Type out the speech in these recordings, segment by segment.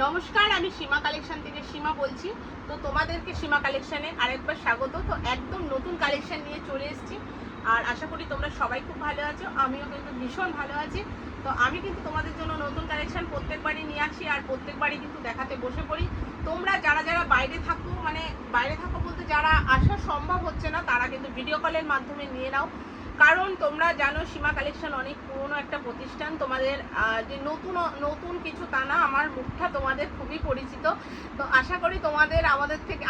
নমস্কার, আমি সীমা কালেকশন থেকে সীমা বলছি। তো তোমাদেরকে সীমা কালেকশনে আরেকবার স্বাগত। তো একদম নতুন কালেকশন নিয়ে চলে এসেছি, আর আশা করি তোমরা সবাই খুব ভালো আছো। আমিও কিন্তু ভীষণ ভালো আছি। তো আমি কিন্তু তোমাদের জন্য নতুন কালেকশন প্রত্যেকবারই নিয়ে আসি, আর প্রত্যেকবারই কিন্তু দেখাতে বসে পড়ি। তোমরা যারা যারা বাইরে থাকো, মানে বাইরে থাকো বলতে যারা আসা সম্ভব হচ্ছে না, তারা কিন্তু ভিডিও কলের মাধ্যমে নিয়ে নাও। কারণ তোমরা জানো সীমা কালেকশন অনেক পুরনো একটা প্রতিষ্ঠান। তোমাদের যে নতুন নতুন কিছু তা না, আমার মুখটা তোমাদের খুবই পরিচিত। তো আশা করি তোমাদের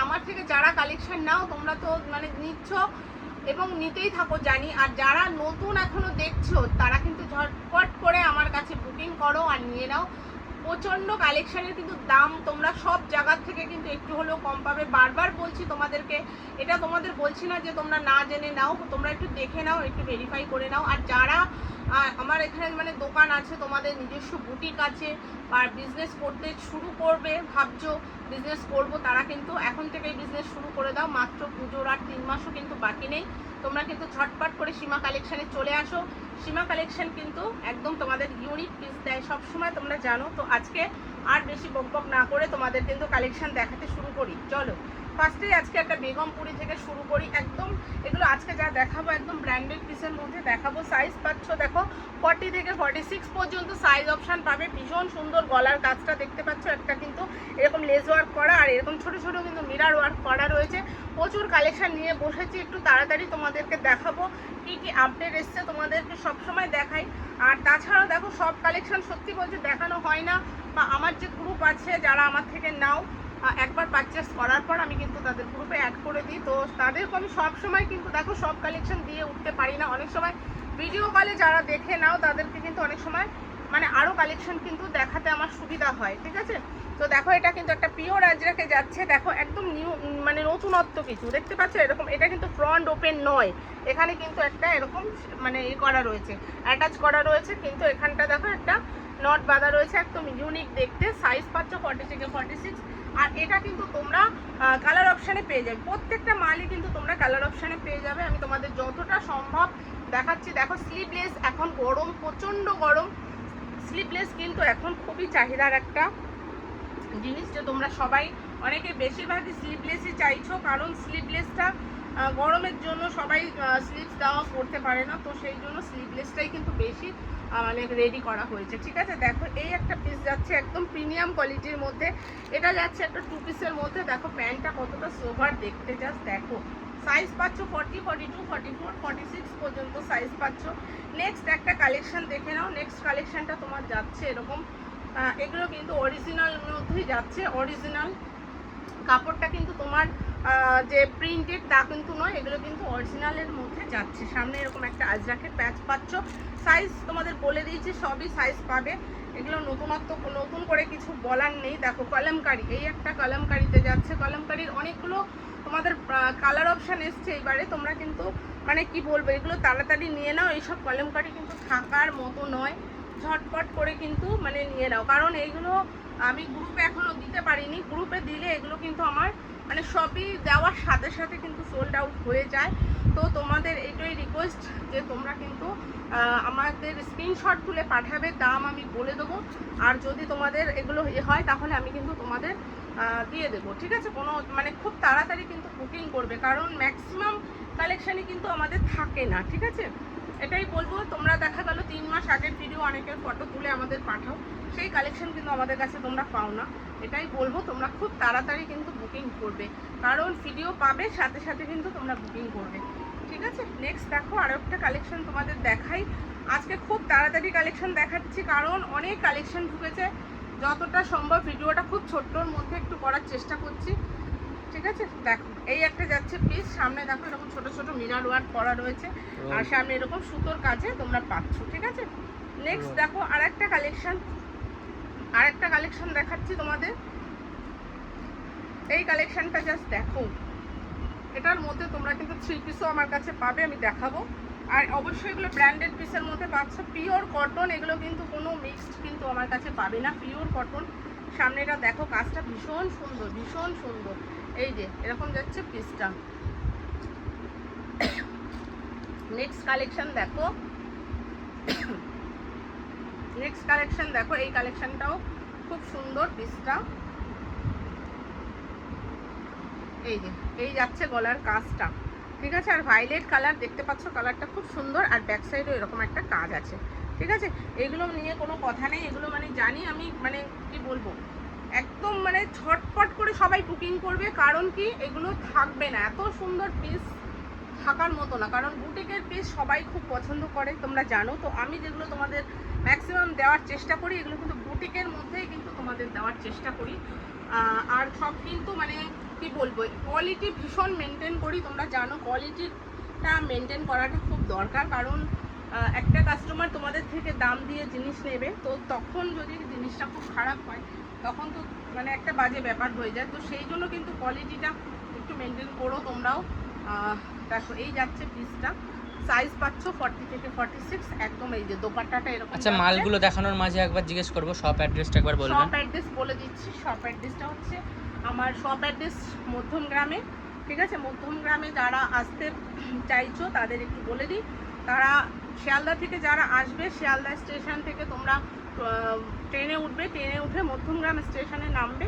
আমার থেকে যারা কালেকশন নাও, তোমরা তো মানে নিচ্ছ এবং নিতেই থাকো জানি। আর যারা নতুন এখনো দেখছো, তারা কিন্তু ঝটপট করে আমার কাছে বুকিং করো আর নিয়ে নাও। প্রচণ্ড কালেকশানের কিন্তু দাম তোমরা সব জায়গার থেকে কিন্তু একটু হলেও কম পাবে। বারবার বলছি তোমাদেরকে, এটা তোমাদের বলছি না যে তোমরা না জেনে নাও, তোমরা একটু দেখে নাও, একটু ভেরিফাই করে নাও। আর যারা আমার এখানে মানে দোকান আছে, তোমাদের নিজস্ব বুটিক আছে, আর বিজনেস করতে শুরু করবে ভাবছো, বিজনেস করবো, তারা কিন্তু এখন থেকেই বিজনেস শুরু করে দাও। মাত্র পুজোর আর 3 মাসও কিন্তু বাকি নেই। তোমরা কিন্তু ঝটপট করে সীমা কালেকশানে চলে আসো। সীমা কালেকশন কিন্তু একদম তোমাদের ইউনিক পিস দেয় সবসময়, তোমরা জানো। তো আজকে আর বেশি বকবক না করে তোমাদের কিন্তু কালেকশন দেখাতে শুরু করি। চলো, ফার্স্টেই আজকে একটা বেগমপুরি থেকে শুরু করি। একদম এগুলো আজকে যা দেখাবো একদম ব্র্যান্ডেড পিসের মধ্যে দেখাবো। সাইজ পাচ্ছ দেখো 40 থেকে 46 পর্যন্ত সাইজ অপশান পাবে। ভীষণ সুন্দর গলার কাজটা দেখতে পাচ্ছ, একটা কিন্তু এরকম লেস ওয়ার্ক করা, আর এরকম ছোট ছোট কিন্তু মিরার ওয়ার্ক করা রয়েছে। প্রচুর কালেকশন নিয়ে বসেছি, একটু তাড়াতাড়ি তোমাদেরকে দেখাবো কি কি আপডেট এসছে, তোমাদেরকে সবসময় দেখাই। আর তাছাড়াও দেখো, সব কালেকশন সত্যি বলতে দেখানো হয় না, বা আমার যে গ্রুপ আছে যারা আমার থেকে নাও, একবার পারচেস করার পর আমি কিন্তু তাদের গ্রুপে অ্যাড করে দিই। তো তাদেরকে আমি সব সময় কিন্তু দেখো সব কালেকশন দিয়ে উঠতে পারি না। অনেক সময় ভিডিও কলে যারা দেখে নাও, তাদেরকে কিন্তু অনেক সময় মানে আরও কালেকশন কিন্তু দেখাতে আমার সুবিধা হয়, ঠিক আছে। তো দেখো, এটা কিন্তু একটা পিওর আজরাকে যাচ্ছে। দেখো একদম নিউ, মানে নতুনত্ব কিছু দেখতে পাচ্ছ এরকম। এটা কিন্তু ফ্রন্ট ওপেন নয়, এখানে কিন্তু একটা এরকম মানে করা রয়েছে, অ্যাটাচ করা রয়েছে। কিন্তু এখানটা দেখো একটা নট বাঁধা রয়েছে, একদম ইউনিক দেখতে। সাইজ পাচ্ছ 40 থেকে 46। আর এটা কিন্তু তোমরা কালার অপশানে পেয়ে যাবে। প্রত্যেকটা মালই কিন্তু তোমরা কালার অপশানে পেয়ে যাবে। আমি তোমাদের যতটা সম্ভব দেখাচ্ছি। দেখো স্লিভলেস, এখন গরম, প্রচণ্ড গরম। স্লিভলেস কিন্তু এখন খুবই চাহিদার একটা জিনিস, যে তোমরা সবাই অনেকে বেশিরভাগই স্লিভলেসই চাইছো, কারণ স্লিভলেসটা গরমের জন্য সবাই স্লিভস দেওয়া করতে পারে না। তো সেই জন্য স্লিভলেসটাই কিন্তু বেশি মানে রেডি করা হয়েছে, ঠিক আছে। দেখো এই একটা পিস যাচ্ছে একদম প্রিমিয়াম কোয়ালিটির মধ্যে। এটা যাচ্ছে একটা 2 পিসের মধ্যে। দেখো প্যান্টটা কতটা সোভার দেখতে, জাস্ট দেখো। সাইজ পাচ্ছ 40, 42, 44, 46 পর্যন্ত সাইজ পাচ্ছ। নেক্সট একটা কালেকশন দেখে নাও। নেক্সট কালেকশনটা তোমার যাচ্ছে এরকম, এগুলো কিন্তু অরিজিনাল মধ্যেই যাচ্ছে। অরিজিনাল কাপড়টা কিন্তু তোমার যে প্রিন্টেড তা কিন্তু নয়, এগুলো কিন্তু অরিজিনালের মধ্যে যাচ্ছে। সামনে এরকম একটা আজরাকের প্যাচ পাচ্ছ। সাইজ তোমাদের বলে দিয়েছি, সবই সাইজ পাবে। এগুলো নতুনত্ব, নতুন করে কিছু বলার নেই। দেখো কলমকারি, এই একটা কলমকারিতে যাচ্ছে। কলমকারির অনেকগুলো তোমাদের কালার অপশান এসছে এবারে। তোমরা কিন্তু মানে কি বলবো, এগুলো তাড়াতাড়ি নিয়ে নাও। এইসব কলমকারি কিন্তু থাকার মতো নয়, ঝটপট করে কিন্তু মানে নিয়ে নাও। কারণ এইগুলো আমি গ্রুপে এখনও দিতে পারিনি। গ্রুপে দিলে এগুলো কিন্তু আমার মানে সবই দেওয়ার সাথে সাথে কিন্তু সোল্ড আউট হয়ে যায়। তো তোমাদের এইটাই রিকোয়েস্ট যে তোমরা কিন্তু আমাদের স্ক্রিনশট তুলে পাঠাবে, দাম আমি বলে দেবো। আর যদি তোমাদের এগুলো হয়, তাহলে আমি কিন্তু তোমাদের দিয়ে দেবো, ঠিক আছে। কোনো মানে খুব তাড়াতাড়ি কিন্তু বুকিং করবে, কারণ ম্যাক্সিমাম কালেকশানই কিন্তু আমাদের থাকে না, ঠিক আছে। এটাই বলবো। তোমরা দেখা গেল 3 মাস আগের ভিডিও অনেকের ফটো তুলে আমাদের পাঠাও, সেই কালেকশন কিন্তু আমাদের কাছে তোমরা পাও না। এটাই বলবো, তোমরা খুব তাড়াতাড়ি কিন্তু বুকিং করবে, কারণ ভিডিও পাবে সাথে সাথে কিন্তু তোমরা বুকিং করবে, ঠিক আছে। নেক্সট দেখো আরও একটা কালেকশন তোমাদের দেখাই। আজকে খুব তাড়াতাড়ি কালেকশন দেখাচ্ছি, কারণ অনেক কালেকশন ঢুকেছে। যতটা সম্ভব ভিডিওটা খুব ছোট্টর মধ্যে একটু করার চেষ্টা করছি, ঠিক আছে। দেখো এই একটা যাচ্ছে পিস। সামনে দেখো এরকম ছোট ছোট মিরার ওয়ার্ক করা রয়েছে, আর সামনে এরকম সুতোর কাজে তোমরা পাচ্ছ, ঠিক আছে। নেক্সট দেখো আরেকটা কালেকশন দেখাচ্ছি তোমাদের। এই কালেকশনটা জাস্ট দেখো। এটার মধ্যে তোমরা কিন্তু 3 পিসও আমার কাছে পাবে, আমি দেখাবো। আর অবশ্যই এগুলো ব্র্যান্ডেড পিসের মধ্যে পাচ্ছ। পিওর কটন, এগুলো কিন্তু কোনো মিক্সড কিন্তু আমার কাছে পাবে না, পিওর কটন। সামনেটা দেখো, কাজটা ভীষণ সুন্দর, ভীষণ সুন্দর। এই যে এরকম যাচ্ছে পিসটা। নেক্সট কালেকশন দেখো, এই কালেকশনটাও খুব সুন্দর পিসটা। এই যে এই যাচ্ছে গলার কাজটা, ঠিক আছে। আর ভায়োলেট কালার দেখতে পাচ্ছ, কালারটা খুব সুন্দর। আর ব্যাক সাইডেও এরকম একটা কাজ আছে, ঠিক আছে। এগুলো নিয়ে কোনো কথা নেই, এগুলো মানে জানি আমি, মানে কি বলবো, একদম মানে ছটপট করে সবাই বুকিং করবে। কারণ কি, এগুলো থাকবে না, এত সুন্দর পিস থাকার মতো না। কারণ বুটিকের পিস সবাই খুব পছন্দ করে, তোমরা জানো। তো আমি যেগুলো তোমাদের ম্যাক্সিমাম দেওয়ার চেষ্টা করি, এগুলো কিন্তু বুটিকের মধ্যেই কিন্তু তোমাদের দেওয়ার চেষ্টা করি। আর সব কিন্তু মানে কি বলবো, কোয়ালিটি ভীষণ মেনটেন করি। তোমরা জানো কোয়ালিটিটা মেনটেন করাটা খুব দরকার। কারণ একটা কাস্টমার তোমাদের থেকে দাম দিয়ে জিনিস নেবে, তো তখন যদি জিনিসটা খুব খারাপ হয় তখন তো মানে একটা বাজে ব্যাপার হয়ে যায়। তো সেই জন্য কিন্তু কোয়ালিটিটা একটু মেনটেন করো তোমরাও। দেখো এই যাচ্ছে পিসটা, সাইজ পাচ্ছ 40 থেকে 46, একদম। এই যে দোপাট্টাটা এরকম। আচ্ছা, মালগুলো দেখানোর মাঝে একবার জিজ্ঞেস করব, শপ অ্যাড্রেসটা একবার বলবেন। শপ অ্যাড্রেস বলে দিচ্ছি। শপ অ্যাড্রেসটা হচ্ছে, আমার শপ অ্যাড্রেস মধ্যমগ্রামে, ঠিক আছে। মধ্যমগ্রামে যারা আসতে চাইছো তাদের একটু বলে দিই, তারা শিয়ালদা থেকে যারা আসবে, শিয়ালদা স্টেশন থেকে তোমরা ট্রেনে উঠবে, ট্রেনে উঠে মধ্যমগ্রাম স্টেশনে নামবে।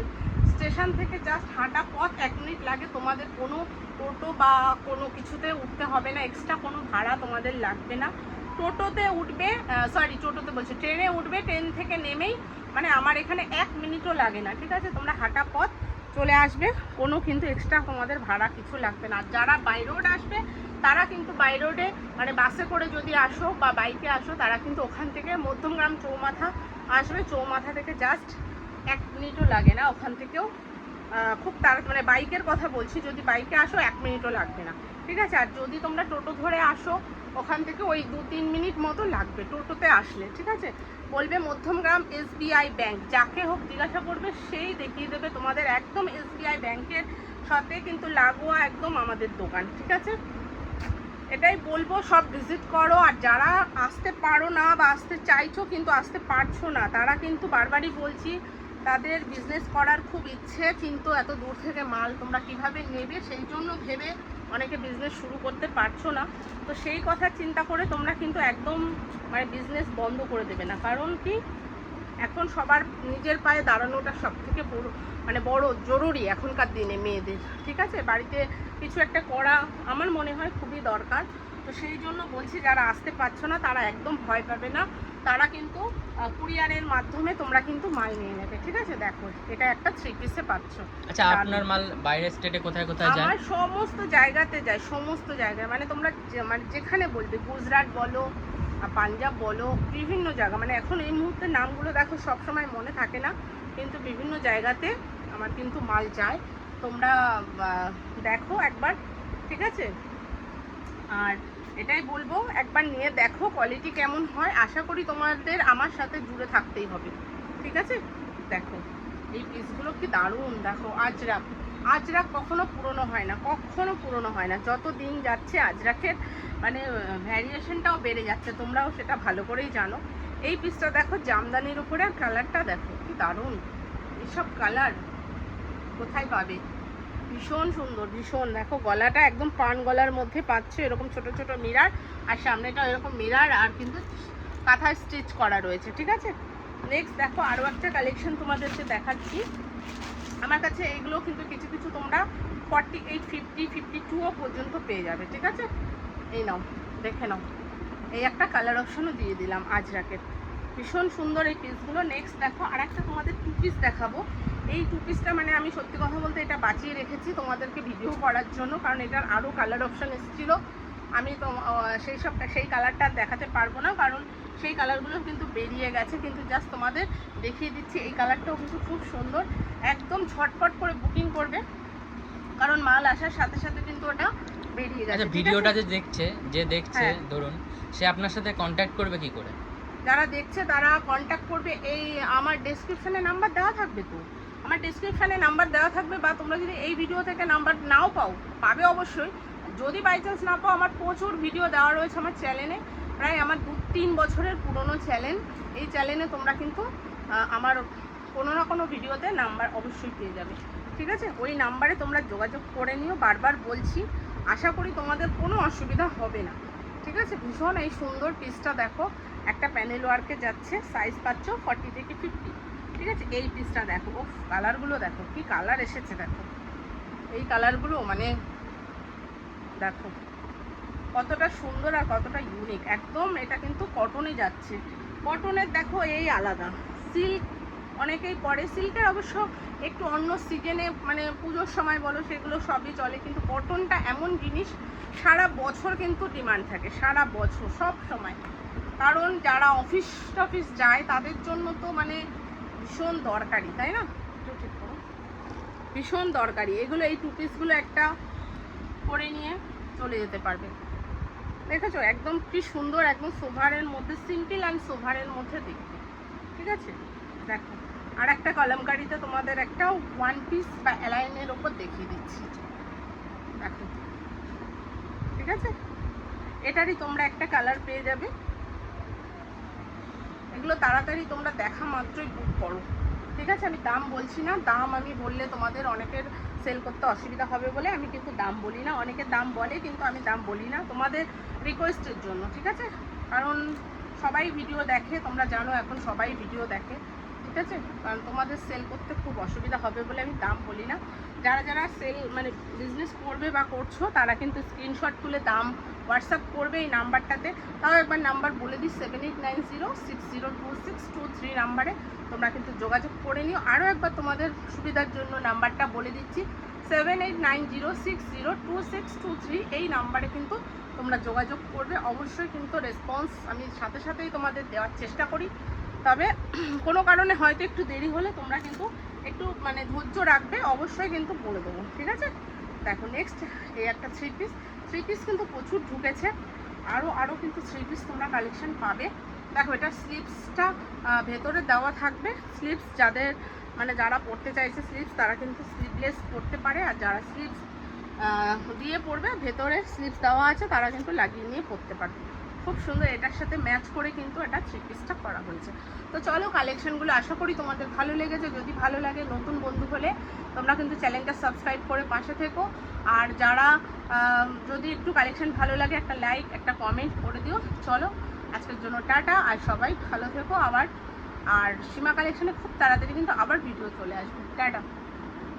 স্টেশন থেকে জাস্ট হাঁটা পথ 1 মিনিট লাগে। তোমাদের কোনো টোটো বা কোনো কিছুতে উঠতে হবে না, এক্সট্রা কোনো ভাড়া তোমাদের লাগবে না। টোটোতে উঠবে, টোটোতে বলছি, ট্রেনে উঠবে, ট্রেন থেকে নেমেই মানে আমার এখানে 1 মিনিটও লাগে না, ঠিক আছে। তোমরা হাঁটা পথ চলে আসবে, কোনো কিন্তু এক্সট্রা তোমাদের ভাড়া কিছু লাগবে না। আর যারা বাই রোড আসবে তারা কিন্তু বাই রোডে মানে বাসে করে যদি আসো বা বাইকে আসো, তারা কিন্তু ওখান থেকে মধ্যমগ্রাম চৌমাথা আসবে। চৌমাথা থেকে জাস্ট 1 মিনিটও লাগে না, ওখান থেকেও খুব তাড়াতাড়ি, মানে বাইকের কথা বলছি, যদি বাইকে আসো 1 মিনিটও লাগবে না, ঠিক আছে। আর যদি তোমরা টোটো ধরে আসো, ওখান থেকে ওই 2-3 মিনিট মতো লাগবে টোটোতে আসলে, ঠিক আছে। বলবে মধ্যমগ্রাম SBI ব্যাংক, যাকে হোক জিজ্ঞাসা করবে, সেই দেখিয়ে দেবে তোমাদের। একদম SBI ব্যাংকের সাথে কিন্তু লাগোয়া একদম আমাদের দোকান, ঠিক আছে। এটাই বলবো, সব ভিজিট করো। আর যারা আসতে পারো না বা আসতে চাইছো কিন্তু আসতে পারছো না, তারা কিন্তু বারবারই বলছি, তাদের বিজনেস করার খুব ইচ্ছে, কিন্তু এত দূর থেকে মাল তোমরা কিভাবে নেবে সেই জন্য ভেবে অনেকে বিজনেস শুরু করতে পারছো না। তো সেই কথা চিন্তা করে তোমরা কিন্তু একদম মানে বিজনেস বন্ধ করে দেবে না। কারণ কি, এখন সবার নিজের পায়ে দাঁড়ানোটা সব থেকে বড় জরুরি এখনকার দিনে মেয়েদের, ঠিক আছে। বাড়িতে কিছু একটা করা আমার মনে হয় খুবই দরকার। তো সেই জন্য বলছি, যারা আসতে পারছো না তারা একদম ভয় পাবে না, তারা কিন্তু কুরিয়ারের মাধ্যমে তোমরা কিন্তু মাল নিয়ে নেবে, ঠিক আছে। দেখো এটা একটা 3 পিসে পাচ্ছ। আচ্ছা, আপনার মাল বাইরের স্টেটে কোথায় কোথায় যায়? আমার সমস্ত জায়গাতে যায়, সমস্ত জায়গায়। মানে তোমরা মানে যেখানে বলবে, গুজরাট বলো, পাঞ্জাব বলো, বিভিন্ন জায়গা, মানে এখন এই মুহূর্তে নামগুলো দেখো সব সময় মনে থাকে না, কিন্তু বিভিন্ন জায়গাতে আমার কিন্তু মাল যায়। তোমরা দেখো একবার, ঠিক আছে। আর এটাই বলবো, একবার নিয়ে দেখো কোয়ালিটি কেমন হয়। আশা করি তোমাদের আমার সাথে জুড়ে থাকতেই হবে, ঠিক আছে। দেখো এই পিসগুলো কি দারুণ। দেখো আজরাক কখনো পুরনো হয় না, কখনো পুরনো হয় না। যত দিন যাচ্ছে আজরাকের মানে ভ্যারিয়েশনটাও বেড়ে যাচ্ছে, তোমরাও সেটা ভালো করেই জানো। এই পিসটা দেখো জামদানির উপরে, আর কালারটা দেখো কি দারুণ। এইসব কালার কোথায় পাবে, ভীষণ সুন্দর, ভীষণ। দেখো গলাটা একদম পান গলার মধ্যে পাচ্ছ, এরকম ছোট ছোট মিরার, আর সামনেটা এরকম মিরার, আর কিন্তু কাঁথায় স্টিচ করা রয়েছে, ঠিক আছে। নেক্সট দেখো আরও একটা কালেকশন তোমাদেরকে দেখাচ্ছি। আমার কাছে এইগুলো কিন্তু কিছু কিছু তোমরা 48, 50, 52ও পর্যন্ত পেয়ে যাবে, ঠিক আছে। এই নাও, দেখে নাও, এই একটা কালার অপশনও দিয়ে দিলাম আজরাকের, ভীষণ সুন্দর এই পিসগুলো। নেক্সট দেখো আর একটা তোমাদের 2 পিস দেখাবো। এই 2 পিসটা মানে আমি সত্যি কথা বলতে এটা বাঁচিয়ে রেখেছি তোমাদেরকে ভিডিও করার জন্য, কারণ এটার আরও কালার অপশন এসেছিলো। আমি তো সেই কালারটা দেখাতে পারবো না, কারণ সেই কালারগুলো কিন্তু বেরিয়ে গেছে, কিন্তু জাস্ট তোমাদের দেখিয়ে দিচ্ছি। এই কালারটাও কিন্তু খুব সুন্দর, একদম ঝটপট করে বুকিং করবে, কারণ মাল আসার সাথে সাথে কিন্তু ওটা বেরিয়ে গেছে। আচ্ছা, ভিডিওটা যে দেখছে হ্যাঁ। ধরুন, সে আপনার সাথে কন্ট্যাক্ট করবে কি করে? যারা দেখছে তারা কন্ট্যাক্ট করবে, এই আমার ডেসক্রিপশানে নাম্বার দেওয়া থাকবে, তো আমার ডেসক্রিপশানে নাম্বার দেওয়া থাকবে। বা তোমরা যদি এই ভিডিও থেকে নাম্বার নাও পাবে অবশ্যই। যদি বাই চান্স না পাও, আমার প্রচুর ভিডিও দেওয়া রয়েছে আমার চ্যানেলে, প্রায় আমার 2-3 বছরের পুরনো চ্যানেল। এই চ্যানেলে তোমরা কিন্তু আমার কোনো না কোনো ভিডিওতে নাম্বার অবশ্যই পেয়ে যাবে, ঠিক আছে। ওই নাম্বারে তোমরা যোগাযোগ করে নিও, বারবার বলছি। আশা করি তোমাদের কোনো অসুবিধা হবে না, ঠিক আছে। ভীষণ এই সুন্দর পিসটা দেখো, একটা প্যানেল ওয়ার্কে যাচ্ছে, সাইজ পাচ্ছ 40 থেকে 50, ঠিক ঠিক আছে। এই পিসটা দেখো, ও কালারগুলো দেখো কি কালার এসেছে, দেখো এই কালারগুলো মানে দেখো কতটা সুন্দর আর কতটা ইউনিক। একদম এটা কিন্তু কটনে যাচ্ছে। কটনের দেখো এই আলাদা, সিল্ক অনেকেই পরে, সিল্কের অবশ্য একটু অন্য সিজনে মানে পুজোর সময় বলো সেগুলো সবই চলে, কিন্তু কটনটা এমন জিনিস সারা বছর কিন্তু ডিমান্ড থাকে, সারা বছর সব সময়। কারণ যারা অফিস টফিস যায় তাদের জন্য তো মানে ভীষণ দরকারি, তাই না? ঠিক করো, ভীষণ দরকারি এগুলো। এই টু পিসগুলো একটা পরে নিয়ে চলে যেতে পারবে। দেখেছো একদম কি সুন্দর, একদম সোভারের মধ্যে, সিম্পল অ্যান্ড সোভারের মধ্যে দেখতে, ঠিক আছে। দেখো আর একটা কলমকারিতে তোমাদের একটা ওয়ান পিস বা অ্যালাইনের ওপর দেখিয়ে দিচ্ছি, দেখো ঠিক আছে। এটারই তোমরা একটা কালার পেয়ে যাবে। এগুলো তাড়াতাড়ি তোমরা দেখা মাত্রই বুক করো, ঠিক আছে। আমি দাম বলছি না, দাম আমি বললে তোমাদের অনেকের সেল করতে অসুবিধা হবে বলে আমি কিন্তু দাম বলি না। অনেকে দাম বলে কিন্তু আমি দাম বলি না, তোমাদের রিকোয়েস্টের জন্য, ঠিক আছে। কারণ সবাই ভিডিও দেখে, তোমরা জানো এখন সবাই ভিডিও দেখে, ঠিক আছে। কারণ তোমাদের সেল করতে খুব অসুবিধা হবে বলে আমি দাম বলি না। যারা যারা সেল মানে বিজনেস করবে বা করছো তারা কিন্তু স্ক্রিনশট তুলে দাম হোয়াটসঅ্যাপ করবে এই নাম্বারটাতে। তাও একবার নাম্বার বলে দিই, 7890602623 নাম্বারে তোমরা কিন্তু যোগাযোগ করে নিও। আরও একবার তোমাদের সুবিধার জন্য নাম্বারটা বলে দিচ্ছি, 7890602623 এই নাম্বারে কিন্তু তোমরা যোগাযোগ করবে। অবশ্যই কিন্তু রেসপন্স আমি সাথে সাথেই তোমাদের দেওয়ার চেষ্টা করি, তবে কোনো কারণে হয়তো একটু দেরি হলে তোমরা কিন্তু একটু মানে ধৈর্য রাখবে, অবশ্যই কিন্তু বলে দেবো, ঠিক আছে। দেখো নেক্সট এই একটা থ্রি পিস কিন্তু প্রচুর ঢুকেছে, আরও কিন্তু থ্রি পিস তোমরা কালেকশন পাবে। দেখো এটা স্লিভসটা ভেতরে দেওয়া থাকবে। স্লিভস যাদের মানে যারা পরতে চাইছে স্লিভস তারা কিন্তু স্লিভলেস পরতে পারে, আর যারা স্লিভস দিয়ে পরবে ভেতরে স্লিভস দেওয়া আছে তারা কিন্তু লাগিয়ে নিয়ে পরতে পারবে। খুব সুন্দর, এটার সাথে ম্যাচ করে কিন্তু এটা থ্রি পিসটা করা হয়েছে। তো চলো কালেকশনগুলো আশা করি তোমাদের ভালো লেগেছে। যদি ভালো লাগে, নতুন বন্ধু হলে তোমরা কিন্তু চ্যানেলটা সাবস্ক্রাইব করে পাশে থেকো। আর যারা যদি একটু কালেকশন ভালো লাগে একটা লাইক একটা কমেন্ট করে দিও। চলো আজকের জন্য টাটা, আর সবাই ভালো থেকো। আর সীমা কালেকশনে খুব তাড়াতাড়ি কিন্তু আবার ভিডিও চলে আসবে। টাটা।